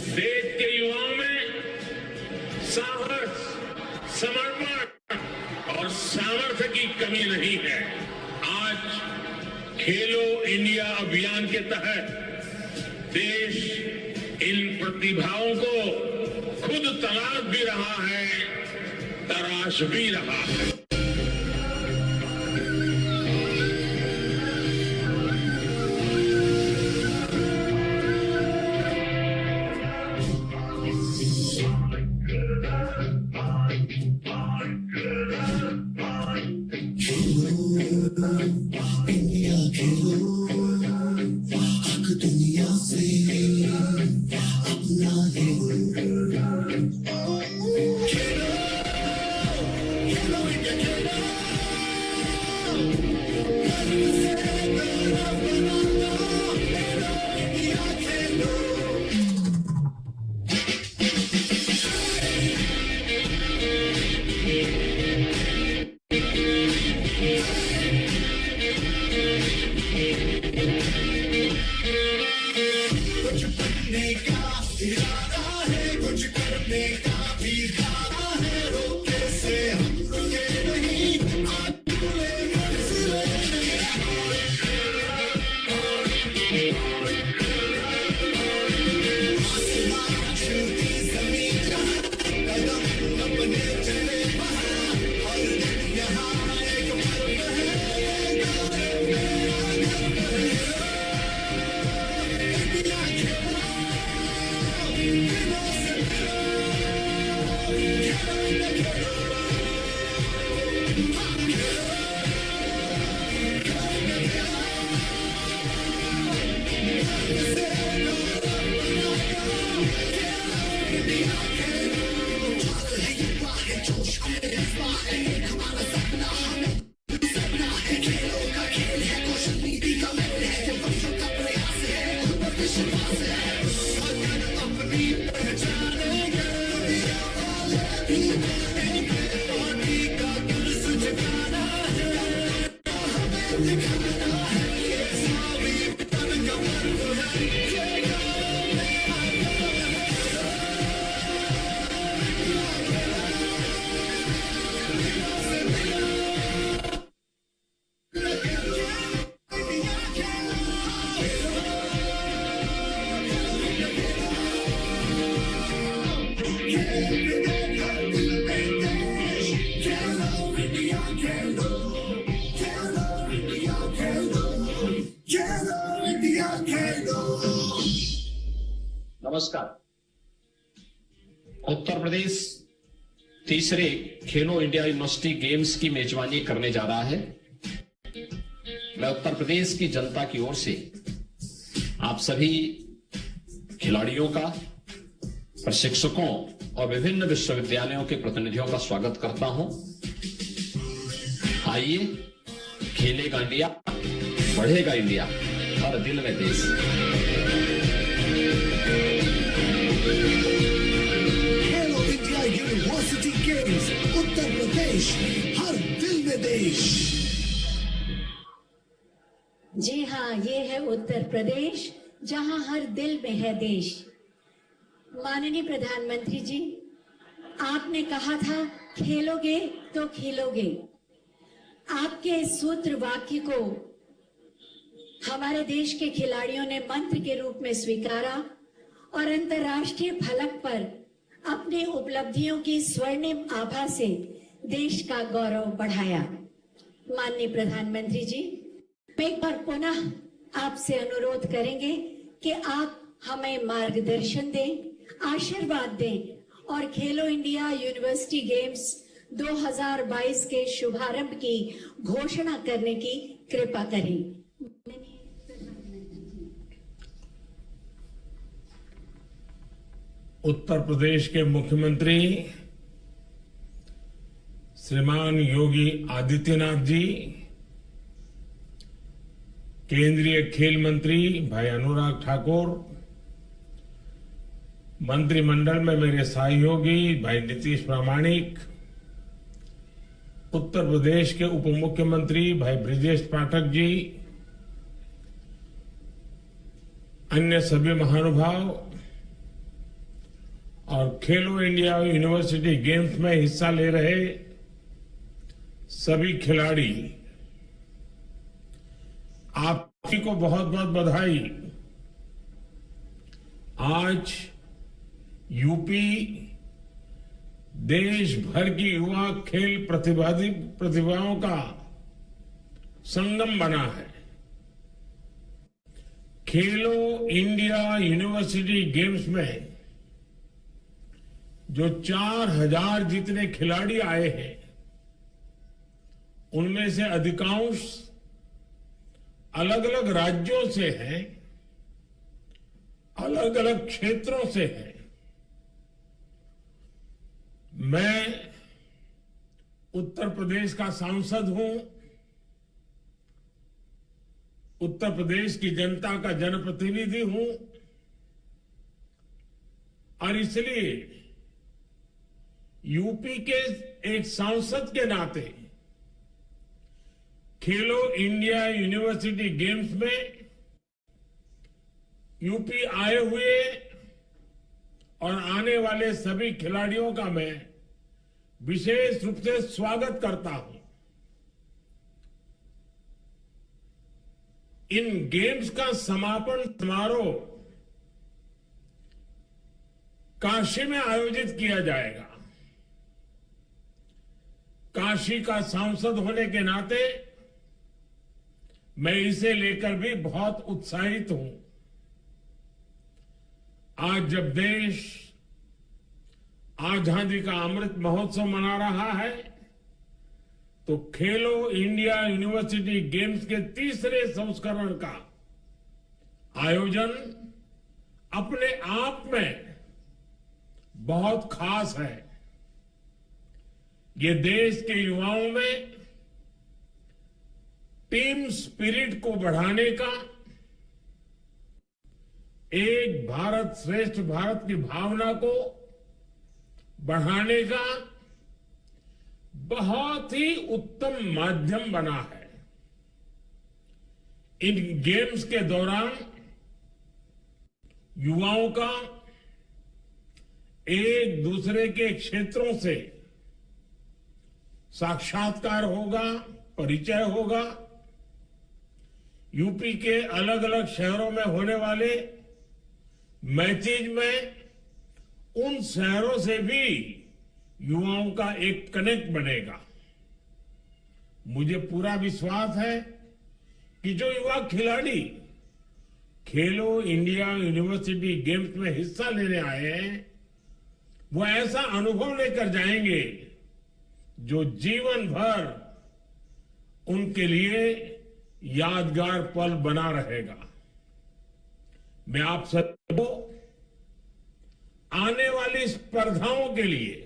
Speaker 4: देश के युवाओं में साहस, समर्पण और सामर्थ्य की कमी नहीं है। आज खेलो इंडिया अभियान के तहत देश इन प्रतिभाओं को खुद तलाश भी रहा है, तराश भी रहा है।
Speaker 3: नमस्कार। उत्तर प्रदेश तीसरे खेलो इंडिया यूनिवर्सिटी गेम्स की मेजबानी करने जा रहा है। मैं उत्तर प्रदेश की जनता की ओर से आप सभी खिलाड़ियों का, प्रशिक्षकों और विभिन्न विश्वविद्यालयों के प्रतिनिधियों का स्वागत करता हूं। आइए, खेलेगा इंडिया, बढ़ेगा इंडिया, हर दिल में देश।
Speaker 5: खेलो India university games, Uttar Pradesh, हर दिल में देश।
Speaker 1: जी हाँ, ये है उत्तर प्रदेश, जहां हर दिल में है देश। माननीय प्रधानमंत्री जी, आपने कहा था खेलोगे तो खिलोगे। आपके इस सूत्र वाक्य को हमारे देश के खिलाड़ियों ने मंत्र के रूप में स्वीकारा और अंतर्राष्ट्रीय फलक पर अपनी उपलब्धियों की स्वर्णिम आभा से देश का गौरव बढ़ाया। माननीय प्रधानमंत्री जी, एक बार पुनः आपसे अनुरोध करेंगे कि आप हमें मार्गदर्शन दें, आशीर्वाद दें और खेलो इंडिया यूनिवर्सिटी गेम्स 2022 के शुभारंभ की घोषणा करने की कृपा करें।
Speaker 6: उत्तर प्रदेश के मुख्यमंत्री श्रीमान योगी आदित्यनाथ जी, केंद्रीय खेल मंत्री भाई अनुराग ठाकुर, मंत्रिमंडल में मेरे सहयोगी भाई नीतीश प्रामाणिक, उत्तर प्रदेश के उप मुख्यमंत्री भाई ब्रिजेश पाठक जी, अन्य सभी महानुभाव और खेलो इंडिया यूनिवर्सिटी गेम्स में हिस्सा ले रहे सभी खिलाड़ी, आप सभी को बहुत बहुत बधाई। आज यूपी देश भर की युवा खेल प्रतिभाओं का संगम बना है। खेलो इंडिया यूनिवर्सिटी गेम्स में जो 4000 जितने खिलाड़ी आए हैं, उनमें से अधिकांश अलग अलग राज्यों से हैं, अलग अलग क्षेत्रों से हैं। मैं उत्तर प्रदेश का सांसद हूं। उत्तर प्रदेश की जनता का जनप्रतिनिधि हूं और इसलिए यूपी के एक सांसद के नाते खेलो इंडिया यूनिवर्सिटी गेम्स में यूपी आए हुए और आने वाले सभी खिलाड़ियों का मैं विशेष रूप से स्वागत करता हूं। इन गेम्स का समापन समारोह काशी में आयोजित किया जाएगा। काशी का सांसद होने के नाते मैं इसे लेकर भी बहुत उत्साहित हूं। आज जब देश आजादी का अमृत महोत्सव मना रहा है तो खेलो इंडिया यूनिवर्सिटी गेम्स के तीसरे संस्करण का आयोजन अपने आप में बहुत खास है। ये देश के युवाओं में टीम स्पिरिट को बढ़ाने का, एक भारत श्रेष्ठ भारत की भावना को बढ़ाने का बहुत ही उत्तम माध्यम बना है। इन गेम्स के दौरान युवाओं का एक दूसरे के क्षेत्रों से साक्षात्कार होगा, परिचय होगा। यूपी के अलग अलग शहरों में होने वाले मैचेज में उन शहरों से भी युवाओं का एक कनेक्ट बनेगा। मुझे पूरा विश्वास है कि जो युवा खिलाड़ी खेलो इंडिया यूनिवर्सिटी गेम्स में हिस्सा लेने आए हैं वो ऐसा अनुभव लेकर जाएंगे जो जीवन भर उनके लिए यादगार पल बना रहेगा। मैं आप सबको आने वाली स्पर्धाओं के लिए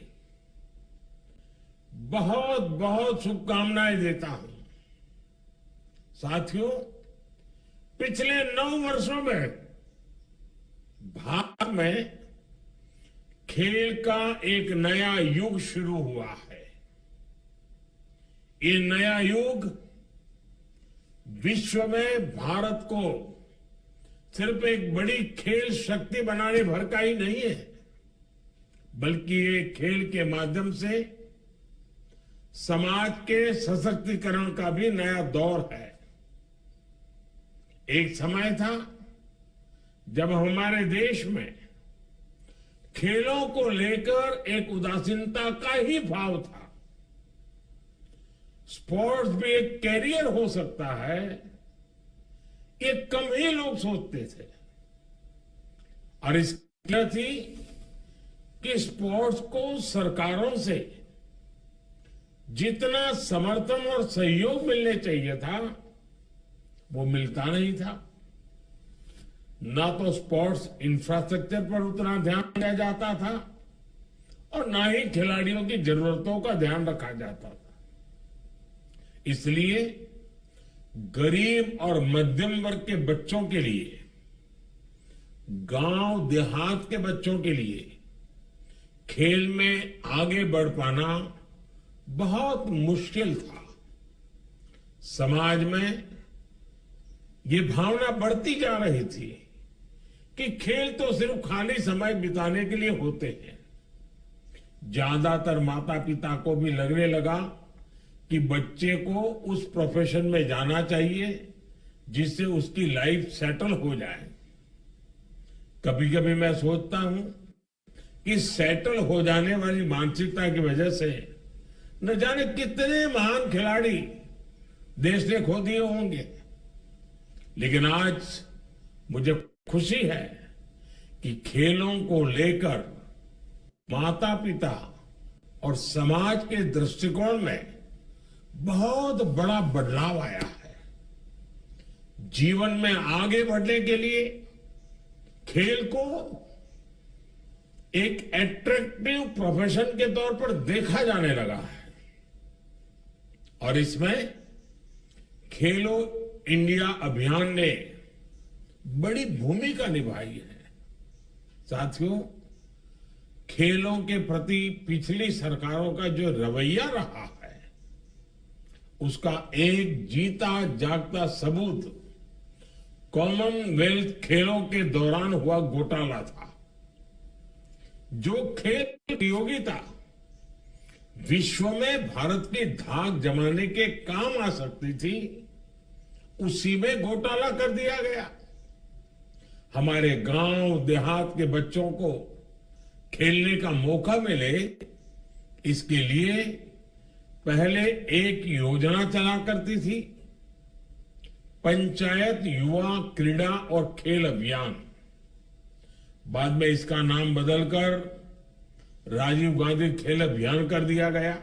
Speaker 6: बहुत बहुत शुभकामनाएं देता हूं। साथियों, पिछले 9 वर्षों में भारत में खेल का एक नया युग शुरू हुआ है। ये नया युग विश्व में भारत को सिर्फ एक बड़ी खेल शक्ति बनाने भर का ही नहीं है, बल्कि ये खेल के माध्यम से समाज के सशक्तिकरण का भी नया दौर है। एक समय था जब हमारे देश में खेलों को लेकर एक उदासीनता का ही भाव था। स्पोर्ट्स भी एक कैरियर हो सकता है, ये कम ही लोग सोचते थे। और इसकी वजह थी कि स्पोर्ट्स को सरकारों से जितना समर्थन और सहयोग मिलने चाहिए था वो मिलता नहीं था। ना तो स्पोर्ट्स इंफ्रास्ट्रक्चर पर उतना ध्यान दिया जाता था और ना ही खिलाड़ियों की जरूरतों का ध्यान रखा जाता था। इसलिए गरीब और मध्यम वर्ग के बच्चों के लिए, गांव देहात के बच्चों के लिए खेल में आगे बढ़ पाना बहुत मुश्किल था। समाज में ये भावना बढ़ती जा रही थी कि खेल तो सिर्फ खाली समय बिताने के लिए होते हैं। ज्यादातर माता पिता को भी लगने लगा कि बच्चे को उस प्रोफेशन में जाना चाहिए जिससे उसकी लाइफ सेटल हो जाए। कभी कभी मैं सोचता हूं कि सेटल हो जाने वाली मानसिकता की वजह से न जाने कितने महान खिलाड़ी देश ने खो दिए होंगे। लेकिन आज मुझे खुशी है कि खेलों को लेकर माता पिता और समाज के दृष्टिकोण में बहुत बड़ा बदलाव आया है। जीवन में आगे बढ़ने के लिए खेल को एक एट्रैक्टिव प्रोफेशन के तौर पर देखा जाने लगा है और इसमें खेलो इंडिया अभियान ने बड़ी भूमिका निभाई है। साथियों, खेलों के प्रति पिछली सरकारों का जो रवैया रहा है, उसका एक जीता जागता सबूत कॉमनवेल्थ खेलों के दौरान हुआ घोटाला था। जो खेल प्रतियोगिता विश्व में भारत की धाक जमाने के काम आ सकती थी, उसी में घोटाला कर दिया गया। हमारे गांव देहात के बच्चों को खेलने का मौका मिले, इसके लिए पहले एक योजना चला करती थी, पंचायत युवा क्रीड़ा और खेल अभियान। बाद में इसका नाम बदलकर राजीव गांधी खेल अभियान कर दिया गया।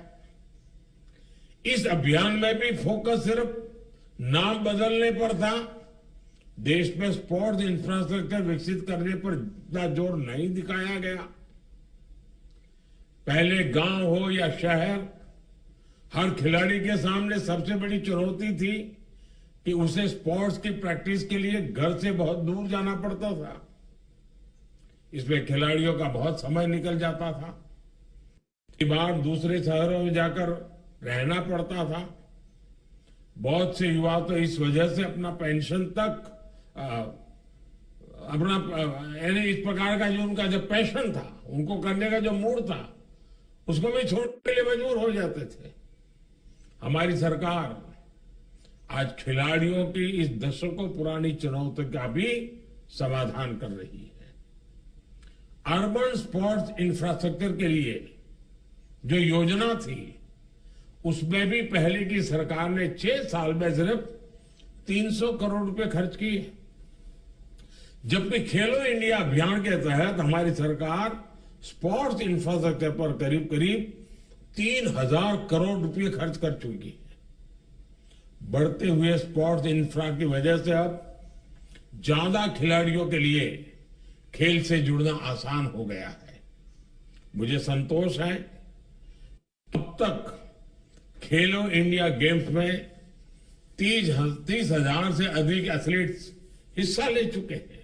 Speaker 6: इस अभियान में भी फोकस सिर्फ नाम बदलने पर था। देश में स्पोर्ट्स इंफ्रास्ट्रक्चर विकसित करने पर इतना जोर नहीं दिखाया गया। पहले गांव हो या शहर, हर खिलाड़ी के सामने सबसे बड़ी चुनौती थी कि उसे स्पोर्ट्स की प्रैक्टिस के लिए घर से बहुत दूर जाना पड़ता था। इसमें खिलाड़ियों का बहुत समय निकल जाता था। कई बार दूसरे शहरों में जाकर रहना पड़ता था। बहुत से युवा तो इस वजह से अपना पेंशन तक यानी इस प्रकार का जो उनका जो पैशन था, उनको करने का जो मूड था, उसको भी छोड़ने के लिए मजबूर हो जाते थे। हमारी सरकार आज खिलाड़ियों की इस दशकों पुरानी चुनौती का भी समाधान कर रही है। अर्बन स्पोर्ट्स इंफ्रास्ट्रक्चर के लिए जो योजना थी, उसमें भी पहले की सरकार ने 6 साल में सिर्फ 300 करोड़ रुपए खर्च किए, जबकि खेलो इंडिया अभियान के तहत हमारी सरकार स्पोर्ट्स इंफ्रास्ट्रक्चर पर करीब करीब 3000 करोड़ रुपए खर्च कर चुकी है। बढ़ते हुए स्पोर्ट्स इंफ्रा की वजह से अब ज्यादा खिलाड़ियों के लिए खेल से जुड़ना आसान हो गया है। मुझे संतोष है, अब तक खेलो इंडिया गेम्स में 30,000 से अधिक एथलीट्स हिस्सा ले चुके हैं।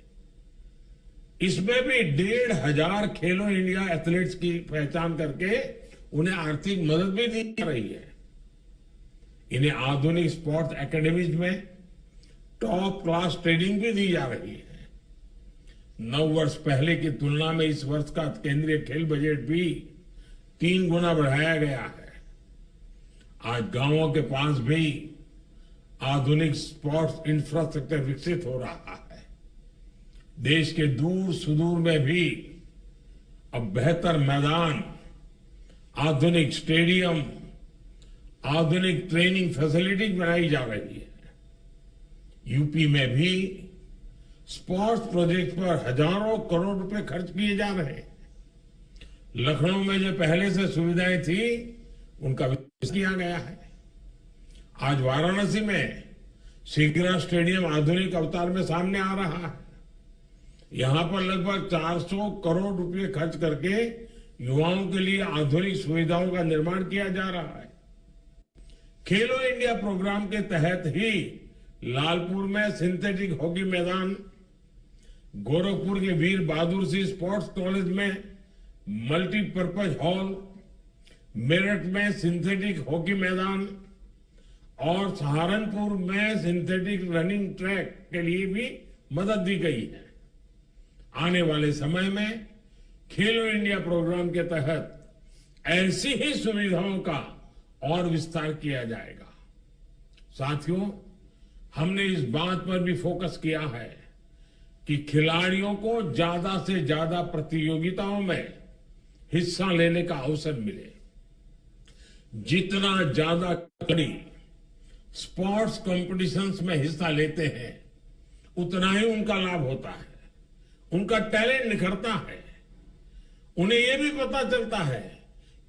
Speaker 6: इसमें भी 1,500 खेलो इंडिया एथलीट्स की पहचान करके उन्हें आर्थिक मदद भी दी जा रही है। इन्हें आधुनिक स्पोर्ट्स एकेडमीज में टॉप क्लास ट्रेनिंग भी दी जा रही है। 9 वर्ष पहले की तुलना में इस वर्ष का केंद्रीय खेल बजट भी 3 गुना बढ़ाया गया है। आज गांवों के पास भी आधुनिक स्पोर्ट्स इंफ्रास्ट्रक्चर विकसित हो रहा है। देश के दूर सुदूर में भी अब बेहतर मैदान, आधुनिक स्टेडियम, आधुनिक ट्रेनिंग फैसिलिटीज बनाई जा रही है। यूपी में भी स्पोर्ट्स प्रोजेक्ट पर हजारों करोड़ रुपए खर्च किए जा रहे हैं। लखनऊ में जो पहले से सुविधाएं थी, उनका विकास किया गया है। आज वाराणसी में शिग्रा स्टेडियम आधुनिक अवतार में सामने आ रहा है। यहां पर लगभग 400 करोड़ रुपए खर्च करके युवाओं के लिए आधुनिक सुविधाओं का निर्माण किया जा रहा है। खेलो इंडिया प्रोग्राम के तहत ही लालपुर में सिंथेटिक हॉकी मैदान, गोरखपुर के वीर बहादुर सिंह स्पोर्ट्स कॉलेज में मल्टीपर्पज हॉल, मेरठ में सिंथेटिक हॉकी मैदान और सहारनपुर में सिंथेटिक रनिंग ट्रैक के लिए भी मदद दी गई है। आने वाले समय में खेलो इंडिया प्रोग्राम के तहत ऐसी ही सुविधाओं का और विस्तार किया जाएगा। साथियों, हमने इस बात पर भी फोकस किया है कि खिलाड़ियों को ज्यादा से ज्यादा प्रतियोगिताओं में हिस्सा लेने का अवसर मिले। जितना ज्यादा खिलाड़ी स्पोर्ट्स कॉम्पिटिशन्स में हिस्सा लेते हैं, उतना ही उनका लाभ होता है, उनका टैलेंट निखरता है। उन्हें यह भी पता चलता है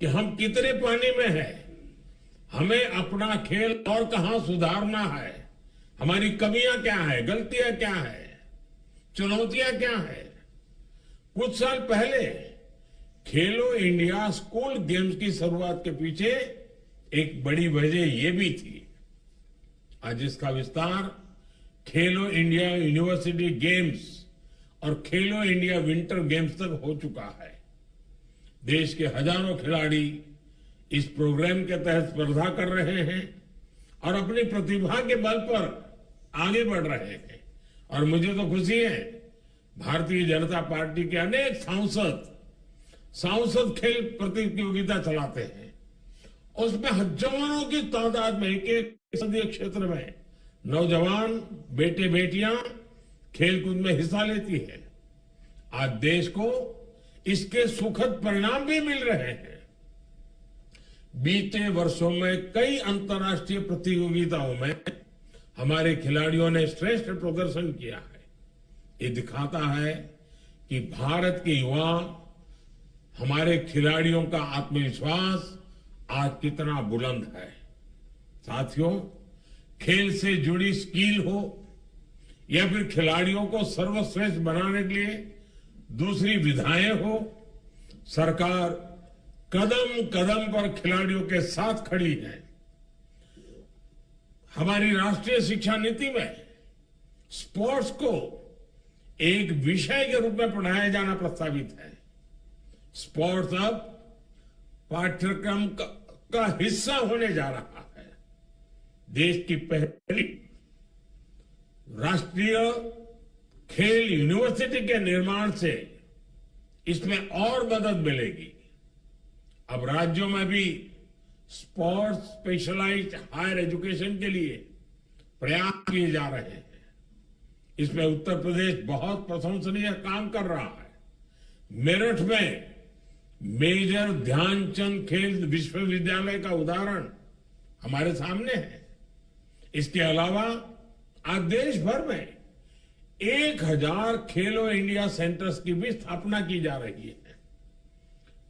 Speaker 6: कि हम कितने पानी में हैं, हमें अपना खेल और कहां सुधारना है, हमारी कमियां क्या है, गलतियां क्या है, चुनौतियां क्या है। कुछ साल पहले खेलो इंडिया स्कूल गेम्स की शुरुआत के पीछे एक बड़ी वजह यह भी थी। आज इसका विस्तार खेलो इंडिया यूनिवर्सिटी गेम्स और खेलो इंडिया विंटर गेम्स तक हो चुका है। देश के हजारों खिलाड़ी इस प्रोग्राम के तहत स्पर्धा कर रहे हैं और अपनी प्रतिभा के बल पर आगे बढ़ रहे हैं। और मुझे तो खुशी है, भारतीय जनता पार्टी के अनेक सांसद खेल प्रतियोगिता चलाते हैं। उसमें हजारों की तादाद में एक संसदीय क्षेत्र में नौजवान बेटे बेटियां खेलकूद में हिस्सा लेती है। आज देश को इसके सुखद परिणाम भी मिल रहे हैं। बीते वर्षों में कई अंतर्राष्ट्रीय प्रतियोगिताओं में हमारे खिलाड़ियों ने श्रेष्ठ प्रदर्शन किया है। ये दिखाता है कि भारत के युवा, हमारे खिलाड़ियों का आत्मविश्वास आज कितना बुलंद है। साथियों, खेल से जुड़ी स्किल हो या फिर खिलाड़ियों को सर्वश्रेष्ठ बनाने के लिए दूसरी विधाएं हो, सरकार कदम कदम पर खिलाड़ियों के साथ खड़ी है। हमारी राष्ट्रीय शिक्षा नीति में स्पोर्ट्स को एक विषय के रूप में पढ़ाया जाना प्रस्तावित है। स्पोर्ट्स अब पाठ्यक्रम का हिस्सा होने जा रहा है। देश की पहली राष्ट्रीय खेल यूनिवर्सिटी के निर्माण से इसमें और मदद मिलेगी। अब राज्यों में भी स्पोर्ट्स स्पेशलाइज्ड हायर एजुकेशन के लिए प्रयास किए जा रहे हैं। इसमें उत्तर प्रदेश बहुत प्रशंसनीय काम कर रहा है। मेरठ में मेजर ध्यानचंद खेल विश्वविद्यालय का उदाहरण हमारे सामने है। इसके अलावा आज देश भर में 1000 खेलो इंडिया सेंटर्स की भी स्थापना की जा रही है।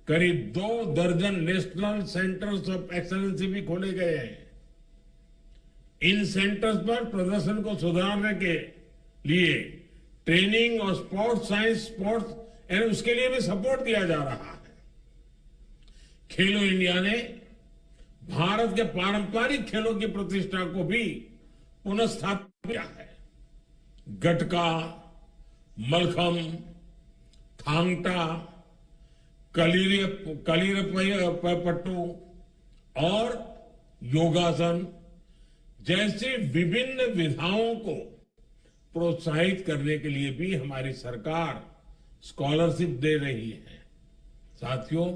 Speaker 6: करीब 2 दर्जन नेशनल सेंटर्स ऑफ एक्सलेंसी भी खोले गए हैं। इन सेंटर्स पर प्रदर्शन को सुधारने के लिए ट्रेनिंग और स्पोर्ट्स साइंस, स्पोर्ट्स एंड उसके लिए भी सपोर्ट दिया जा रहा है। खेलो इंडिया ने भारत के पारंपरिक खेलों की प्रतिष्ठा को भी पुनर्स्थापित किया है। गटका, मलखम, थांग टा, कलीरपट्टू और योगासन जैसी विभिन्न विधाओं को प्रोत्साहित करने के लिए भी हमारी सरकार स्कॉलरशिप दे रही है। साथियों,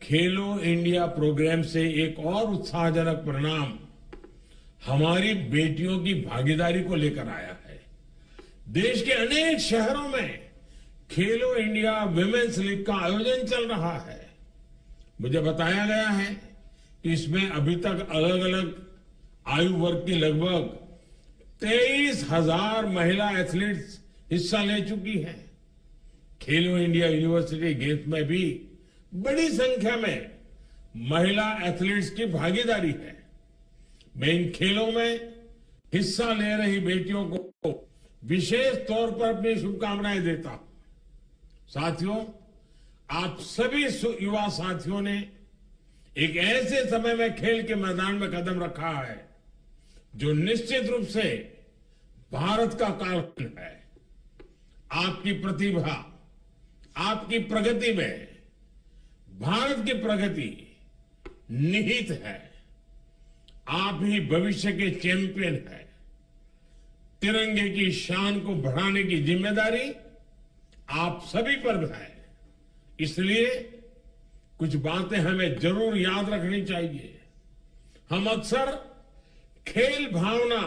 Speaker 6: खेलो इंडिया प्रोग्राम से एक और उत्साहजनक परिणाम हमारी बेटियों की भागीदारी को लेकर आया है। देश के अनेक शहरों में खेलो इंडिया विमेंस लीग का आयोजन चल रहा है। मुझे बताया गया है कि इसमें अभी तक अलग अलग आयु वर्ग की लगभग 23,000 महिला एथलीट्स हिस्सा ले चुकी हैं। खेलो इंडिया यूनिवर्सिटी गेम्स में भी बड़ी संख्या में महिला एथलीट्स की भागीदारी है। मैं इन खेलों में हिस्सा ले रही बेटियों को विशेष तौर पर अपनी शुभकामनाएं देता हूं। साथियों, आप सभी युवा साथियों ने एक ऐसे समय में खेल के मैदान में कदम रखा है जो निश्चित रूप से भारत का कालखंड है। आपकी प्रतिभा, आपकी प्रगति में भारत की प्रगति निहित है। आप ही भविष्य के चैंपियन हैं। तिरंगे की शान को बढ़ाने की जिम्मेदारी आप सभी पर है। इसलिए कुछ बातें हमें जरूर याद रखनी चाहिए। हम अक्सर खेल भावना,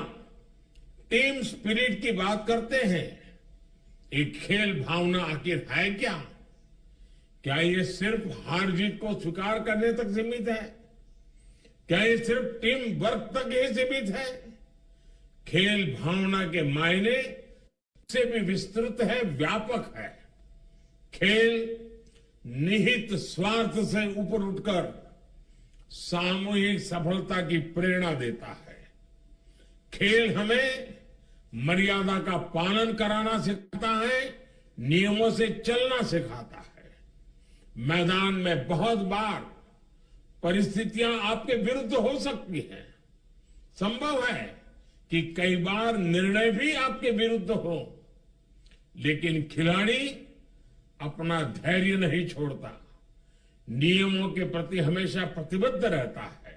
Speaker 6: टीम स्पिरिट की बात करते हैं। एक खेल भावना आखिर है क्या? क्या ये सिर्फ हार जीत को स्वीकार करने तक सीमित है? क्या ये सिर्फ टीम वर्क तक ही सीमित है? खेल भावना के मायने से भी विस्तृत है, व्यापक है। खेल निहित स्वार्थ से ऊपर उठकर सामूहिक सफलता की प्रेरणा देता है। खेल हमें मर्यादा का पालन कराना सिखाता है, नियमों से चलना सिखाता है। मैदान में बहुत बार परिस्थितियां आपके विरुद्ध हो सकती हैं। संभव है कि कई बार निर्णय भी आपके विरुद्ध हो, लेकिन खिलाड़ी अपना धैर्य नहीं छोड़ता, नियमों के प्रति हमेशा प्रतिबद्ध रहता है।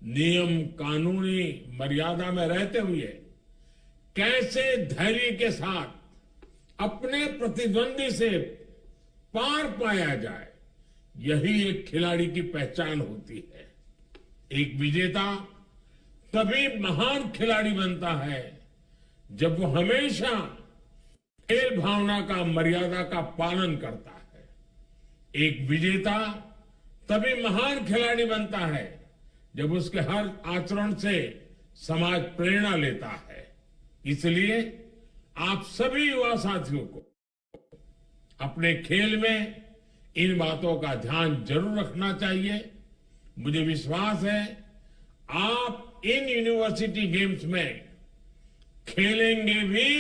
Speaker 6: नियम कानूनी मर्यादा में रहते हुए कैसे धैर्य के साथ अपने प्रतिद्वंदी से पार पाया जाए, यही एक खिलाड़ी की पहचान होती है। एक विजेता तभी महान खिलाड़ी बनता है जब वो हमेशा खेल भावना का, मर्यादा का पालन करता है। एक विजेता तभी महान खिलाड़ी बनता है जब उसके हर आचरण से समाज प्रेरणा लेता है। इसलिए आप सभी युवा साथियों को अपने खेल में इन बातों का ध्यान जरूर रखना चाहिए। मुझे विश्वास है आप इन यूनिवर्सिटी गेम्स में खेलेंगे भी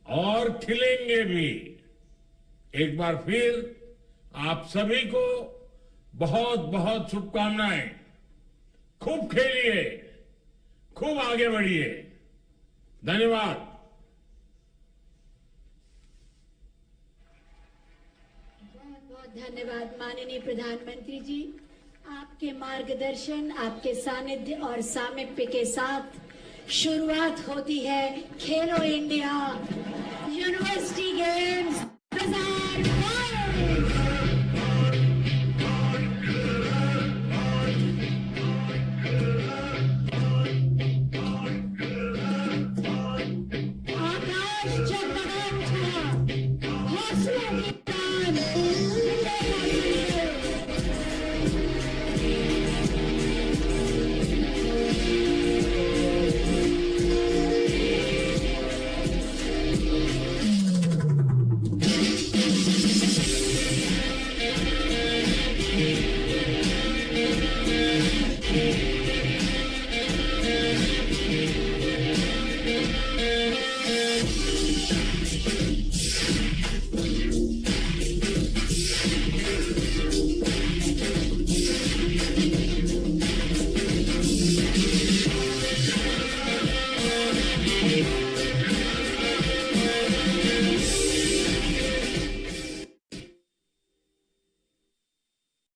Speaker 6: और खिलेंगे भी। एक बार फिर आप सभी को बहुत बहुत शुभकामनाएं। खूब खेलिए, खूब आगे बढ़िए। धन्यवाद।
Speaker 1: बहुत बहुत धन्यवाद माननीय प्रधानमंत्री जी। आपके मार्गदर्शन, आपके सानिध्य और सामीप्य के साथ शुरुआत होती है खेलो इंडिया यूनिवर्सिटी गेम्स